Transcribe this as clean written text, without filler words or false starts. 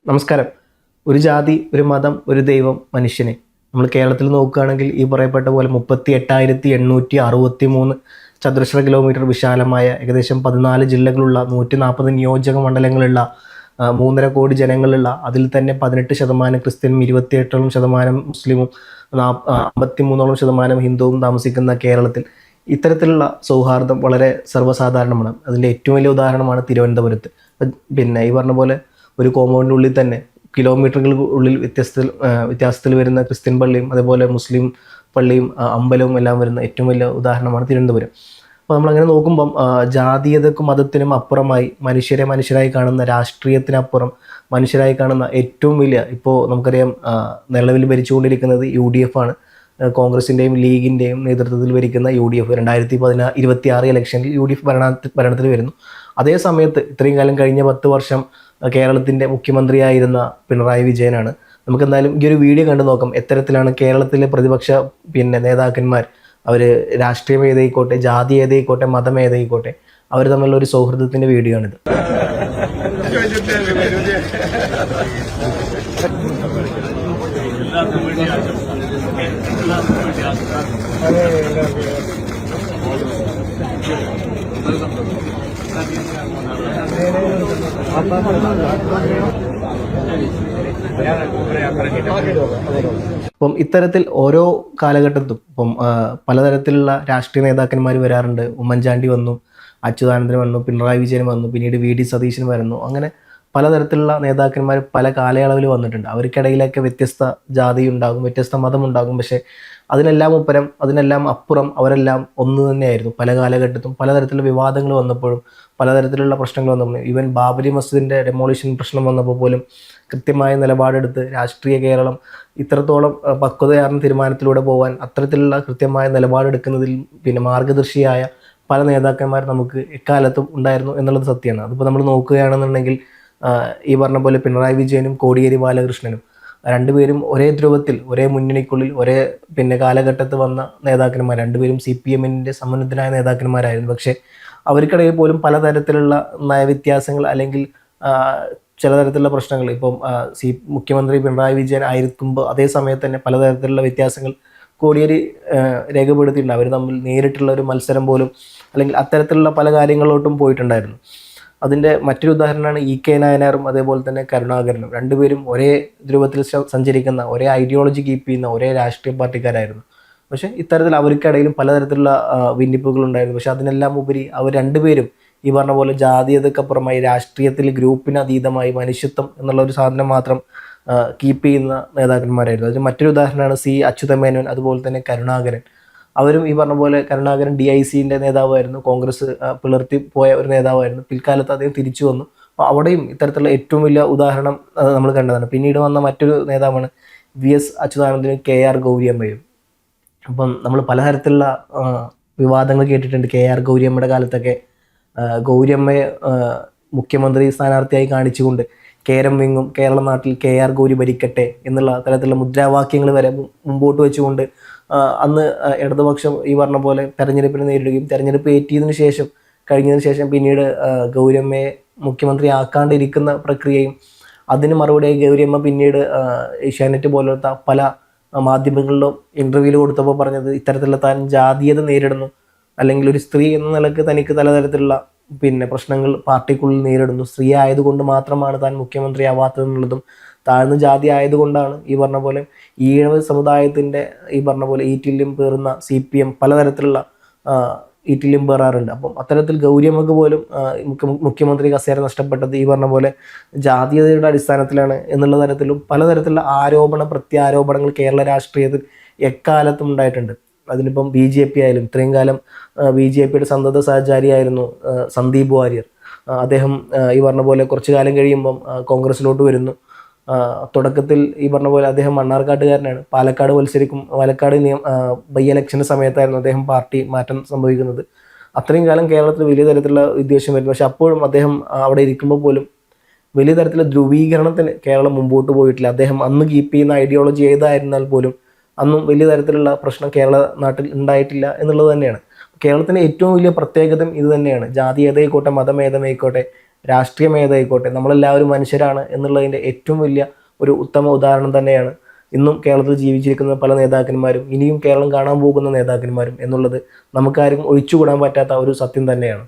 നമസ്കാരം. ഒരു ജാതി, ഒരു മതം, ഒരു ദൈവം, മനുഷ്യനെ. നമ്മൾ കേരളത്തിൽ നോക്കുകയാണെങ്കിൽ ഈ പറയപ്പെട്ട പോലെ 38,863 ചതുരശ്ര കിലോമീറ്റർ വിശാലമായ ഏകദേശം 14 ജില്ലകളുള്ള 140 നിയോജക മണ്ഡലങ്ങളുള്ള 3.5 കോടി ജനങ്ങളുള്ള അതിൽ തന്നെ 18% ക്രിസ്ത്യനും 28% മുസ്ലിമും 53% ഹിന്ദുവും താമസിക്കുന്ന കേരളത്തിൽ ഇത്തരത്തിലുള്ള സൗഹാർദ്ദം വളരെ സർവ്വസാധാരണമാണ്. അതിൻ്റെ ഏറ്റവും വലിയ ഉദാഹരണമാണ് തിരുവനന്തപുരത്ത്. പിന്നെ ഈ പറഞ്ഞ പോലെ ഒരു കോമ്പൗണ്ടിനുള്ളിൽ തന്നെ കിലോമീറ്ററുകൾക്കുള്ളിൽ വ്യത്യാസത്തിൽ വരുന്ന ക്രിസ്ത്യൻ പള്ളിയും അതേപോലെ മുസ്ലിം പള്ളിയും അമ്പലവും എല്ലാം വരുന്ന ഏറ്റവും വലിയ ഉദാഹരണമാണ് തിരുവനന്തപുരം. അപ്പോൾ നമ്മളങ്ങനെ നോക്കുമ്പം ജാതീയതക്കും മതത്തിനും അപ്പുറമായി മനുഷ്യരായി കാണുന്ന, രാഷ്ട്രീയത്തിനപ്പുറം മനുഷ്യരായി കാണുന്ന ഏറ്റവും വലിയ, ഇപ്പോൾ നമുക്കറിയാം നിലവിൽ ഭരിച്ചുകൊണ്ടിരിക്കുന്നത് UDF ആണ്. കോൺഗ്രസിൻ്റെയും ലീഗിൻ്റെയും നേതൃത്വത്തിൽ ഭരിക്കുന്ന UDF 2026 ഇലക്ഷനിൽ UDF ഭരണത്തിൽ വരുന്നു. അതേ സമയത്ത് ഇത്രയും കാലം കഴിഞ്ഞ 10 വർഷം കേരളത്തിൻ്റെ മുഖ്യമന്ത്രിയായിരുന്ന പിണറായി വിജയനാണ്. നമുക്കെന്തായാലും ഈ ഒരു വീഡിയോ കണ്ടു നോക്കാം. എത്തരത്തിലാണ് കേരളത്തിലെ പ്രതിപക്ഷ നേതാക്കന്മാർ, അവർ രാഷ്ട്രീയം ഏതായിക്കോട്ടെ, ജാതി ഏതായിക്കോട്ടെ, മതം ഏതായിക്കോട്ടെ, അവർ തമ്മിലുള്ള ഒരു സൗഹൃദത്തിൻ്റെ വീഡിയോ ആണിത്. അപ്പം ഇത്തരത്തിൽ ഓരോ കാലഘട്ടത്തും പലതരത്തിലുള്ള രാഷ്ട്രീയ നേതാക്കന്മാർ വരാറുണ്ട്. ഉമ്മൻചാണ്ടി വന്നു, അച്യുതാനന്ദൻ വന്നു, പിണറായി വിജയൻ വന്നു, പിന്നീട് VD സതീശൻ വരുന്നു. അങ്ങനെ പലതരത്തിലുള്ള നേതാക്കന്മാർ പല കാലയളവിൽ വന്നിട്ടുണ്ട്. അവർക്കിടയിലൊക്കെ വ്യത്യസ്ത ജാതി ഉണ്ടാകും, വ്യത്യസ്ത മതമുണ്ടാകും. പക്ഷേ അതിനെല്ലാം അപ്പുറം അവരെല്ലാം ഒന്ന് തന്നെയായിരുന്നു. പല കാലഘട്ടത്തും പലതരത്തിലുള്ള വിവാദങ്ങൾ വന്നപ്പോഴും പലതരത്തിലുള്ള പ്രശ്നങ്ങൾ വന്നപ്പോഴും, ഈവൻ ബാബരി മസ്ജിദിൻ്റെ ഡെമോളിഷൻ പ്രശ്നം വന്നപ്പോൾ പോലും കൃത്യമായ നിലപാടെടുത്ത് രാഷ്ട്രീയ കേരളം ഇത്രത്തോളം പക്വതയാർന്ന തീരുമാനത്തിലൂടെ പോകാൻ അത്തരത്തിലുള്ള കൃത്യമായ നിലപാടെടുക്കുന്നതിൽ മാർഗദർശിയായ പല നേതാക്കന്മാർ നമുക്ക് എക്കാലത്തും ഉണ്ടായിരുന്നു എന്നുള്ളത് സത്യമാണ്. അതിപ്പോൾ നമ്മൾ നോക്കുകയാണെന്നുണ്ടെങ്കിൽ ഈ പറഞ്ഞ പോലെ പിണറായി വിജയനും കോടിയേരി ബാലകൃഷ്ണനും രണ്ടുപേരും ഒരേ ധ്രുവത്തിൽ, ഒരേ മുന്നണിക്കുള്ളിൽ, ഒരേ കാലഘട്ടത്ത് വന്ന നേതാക്കന്മാർ. രണ്ടുപേരും CPM-ൻ്റെ സമുന്നതനായ നേതാക്കന്മാരായിരുന്നു. പക്ഷേ അവർക്കിടയിൽ പോലും പലതരത്തിലുള്ള നയവ്യത്യാസങ്ങൾ അല്ലെങ്കിൽ ചില തരത്തിലുള്ള പ്രശ്നങ്ങൾ, ഇപ്പം മുഖ്യമന്ത്രി പിണറായി വിജയൻ ആയിരിക്കുമ്പോൾ അതേ സമയത്ത് തന്നെ പലതരത്തിലുള്ള വ്യത്യാസങ്ങൾ കോടിയേരി രേഖപ്പെടുത്തിയിട്ടുണ്ട്. അവർ തമ്മിൽ നേരിട്ടുള്ള ഒരു മത്സരം പോലും അല്ലെങ്കിൽ അത്തരത്തിലുള്ള പല കാര്യങ്ങളിലോട്ടും പോയിട്ടുണ്ടായിരുന്നു. അതിൻ്റെ മറ്റൊരു ഉദാഹരണമാണ് EK നായനാറും അതേപോലെ തന്നെ കരുണാകരനും. രണ്ടുപേരും ഒരേ ധ്രുവത്തിൽ സഞ്ചരിക്കുന്ന, ഒരേ ഐഡിയോളജി കീപ്പ് ചെയ്യുന്ന ഒരേ രാഷ്ട്രീയ പാർട്ടിക്കാരായിരുന്നു. പക്ഷേ ഇത്തരത്തിൽ അവർക്കിടയിലും പലതരത്തിലുള്ള ഭിന്നിപ്പുകളുണ്ടായിരുന്നു. പക്ഷേ അതിനെല്ലാം ഉപരി അവർ രണ്ടുപേരും ഈ പറഞ്ഞ പോലെ ജാതീയതക്കപ്പുറമായി രാഷ്ട്രീയത്തിൽ ഗ്രൂപ്പിന് അതീതമായി മനുഷ്യത്വം എന്നുള്ള ഒരു സാധനം മാത്രം കീപ്പ് ചെയ്യുന്ന നേതാക്കന്മാരായിരുന്നു. അതിന് മറ്റൊരു ഉദാഹരണമാണ് അച്യുതമേനോൻ, അതുപോലെ തന്നെ കരുണാകരൻ. അവരും ഈ പറഞ്ഞ പോലെ കരുണാകരൻ DICൻ്റെ നേതാവായിരുന്നു, കോൺഗ്രസ് പിളർത്തി പോയ ഒരു നേതാവായിരുന്നു. പിൽക്കാലത്ത് അദ്ദേഹം തിരിച്ചു വന്നു. അപ്പോൾ അവിടെയും ഇത്തരത്തിലുള്ള ഏറ്റവും വലിയ ഉദാഹരണം നമ്മൾ കണ്ടതാണ്. പിന്നീട് വന്ന മറ്റൊരു നേതാവാണ് VS അച്യുതാനന്ദനും KR ഗൗരിയമ്മയും. അപ്പം നമ്മൾ പലതരത്തിലുള്ള വിവാദങ്ങൾ കേട്ടിട്ടുണ്ട്. KR ഗൗരിയമ്മയുടെ കാലത്തൊക്കെ ഗൗരിയമ്മയെ മുഖ്യമന്ത്രി സ്ഥാനാർത്ഥിയായി കാണിച്ചുകൊണ്ട് കേരം വിങ്ങും, കേരള നാട്ടിൽ KR ഗൗരി ഭരിക്കട്ടെ എന്നുള്ള തരത്തിലുള്ള മുദ്രാവാക്യങ്ങൾ വരെ മുമ്പോട്ട് വെച്ചുകൊണ്ട് അന്ന് ഇടതുപക്ഷം ഈ പറഞ്ഞ പോലെ തെരഞ്ഞെടുപ്പിനെ നേരിടുകയും തെരഞ്ഞെടുപ്പ് കഴിഞ്ഞതിന് ശേഷം പിന്നീട് ഗൗരിയമ്മയെ മുഖ്യമന്ത്രി ആക്കാണ്ടിരിക്കുന്ന പ്രക്രിയയും, അതിന് മറുപടിയായി ഗൗരിയമ്മ പിന്നീട് ഏഷ്യാനെറ്റ് പോലത്തെ പല മാധ്യമങ്ങളിലും ഇൻ്റർവ്യൂവിൽ കൊടുത്തപ്പോൾ പറഞ്ഞത് ഇത്തരത്തിലുള്ള താൻ ജാതീയത നേരിടുന്നു, അല്ലെങ്കിൽ ഒരു സ്ത്രീ എന്ന നിലക്ക് തനിക്ക് പലതരത്തിലുള്ള പ്രശ്നങ്ങൾ പാർട്ടിക്കുള്ളിൽ നേരിടുന്നു, സ്ത്രീ ആയതുകൊണ്ട് മാത്രമാണ് താൻ മുഖ്യമന്ത്രി ആവാത്തതെന്നുള്ളതും, താഴ്ന്ന ജാതി ആയതുകൊണ്ടാണ് ഈ പറഞ്ഞ പോലെ ഈഴവ സമുദായത്തിൻ്റെ ഈ പറഞ്ഞ പോലെ ഈറ്റില്യം പേറുന്ന CPM പലതരത്തിലുള്ള ഈറ്റില്യം പേറാറുണ്ട്. അപ്പം അത്തരത്തിൽ ഗൗരിയമ്മക്ക് പോലും മുഖ്യമന്ത്രി കസേര നഷ്ടപ്പെട്ടത് ഈ പറഞ്ഞ പോലെ ജാതീയതയുടെ അടിസ്ഥാനത്തിലാണ് എന്നുള്ള തരത്തിലും പലതരത്തിലുള്ള പ്രത്യാരോപണങ്ങൾ കേരള രാഷ്ട്രീയത്തിൽ എക്കാലത്തും ഉണ്ടായിട്ടുണ്ട്. അതിലിപ്പം BJP ആയാലും, ഇത്രയും കാലം BJPയുടെ സന്തത സഹചാരിയായിരുന്നു സന്ദീപ് വാര്യർ. അദ്ദേഹം ഈ പറഞ്ഞ പോലെ കുറച്ചു കാലം കഴിയുമ്പം കോൺഗ്രസ്സിലോട്ട് വരുന്നു. തുടക്കത്തിൽ ഈ പറഞ്ഞ പോലെ അദ്ദേഹം മണ്ണാർക്കാട്ടുകാരനാണ്. പാലക്കാട് ബൈ ഇലക്ഷൻ്റെ സമയത്തായിരുന്നു അദ്ദേഹം പാർട്ടി മാറ്റം സംഭവിക്കുന്നത്. അത്രയും കാലം കേരളത്തിൽ വലിയ തരത്തിലുള്ള വിദ്വേഷം വരുന്നു. പക്ഷെ അപ്പോഴും അദ്ദേഹം അവിടെ ഇരിക്കുമ്പോൾ പോലും വലിയ തരത്തിലുള്ള ധ്രുവീകരണത്തിന് കേരളം മുമ്പോട്ട് പോയിട്ടില്ല. അദ്ദേഹം അന്ന് കീപ്പ് ചെയ്യുന്ന ഐഡിയോളജി ഏതായിരുന്നാൽ പോലും അന്നും വലിയ തരത്തിലുള്ള പ്രശ്നം കേരള നാട്ടിൽ ഉണ്ടായിട്ടില്ല എന്നുള്ളത് തന്നെയാണ്. കേരളത്തിൻ്റെ ഏറ്റവും വലിയ പ്രത്യേകത ഇത് തന്നെയാണ്. ജാതി ഏതായിക്കോട്ടെ, മതം ഏതായിക്കോട്ടെ, രാഷ്ട്രീയം ഏതായിക്കോട്ടെ, നമ്മളെല്ലാവരും മനുഷ്യരാണ് എന്നുള്ളതിൻ്റെ ഏറ്റവും വലിയ ഒരു ഉത്തമ ഉദാഹരണം തന്നെയാണ് ഇന്നും കേരളത്തിൽ ജീവിച്ചിരിക്കുന്ന പല നേതാക്കന്മാരും, ഇനിയും കേരളം കാണാൻ പോകുന്ന നേതാക്കന്മാരും എന്നുള്ളത് നമുക്കാരും ഒഴിച്ചുകൂടാൻ പറ്റാത്ത ഒരു സത്യം തന്നെയാണ്.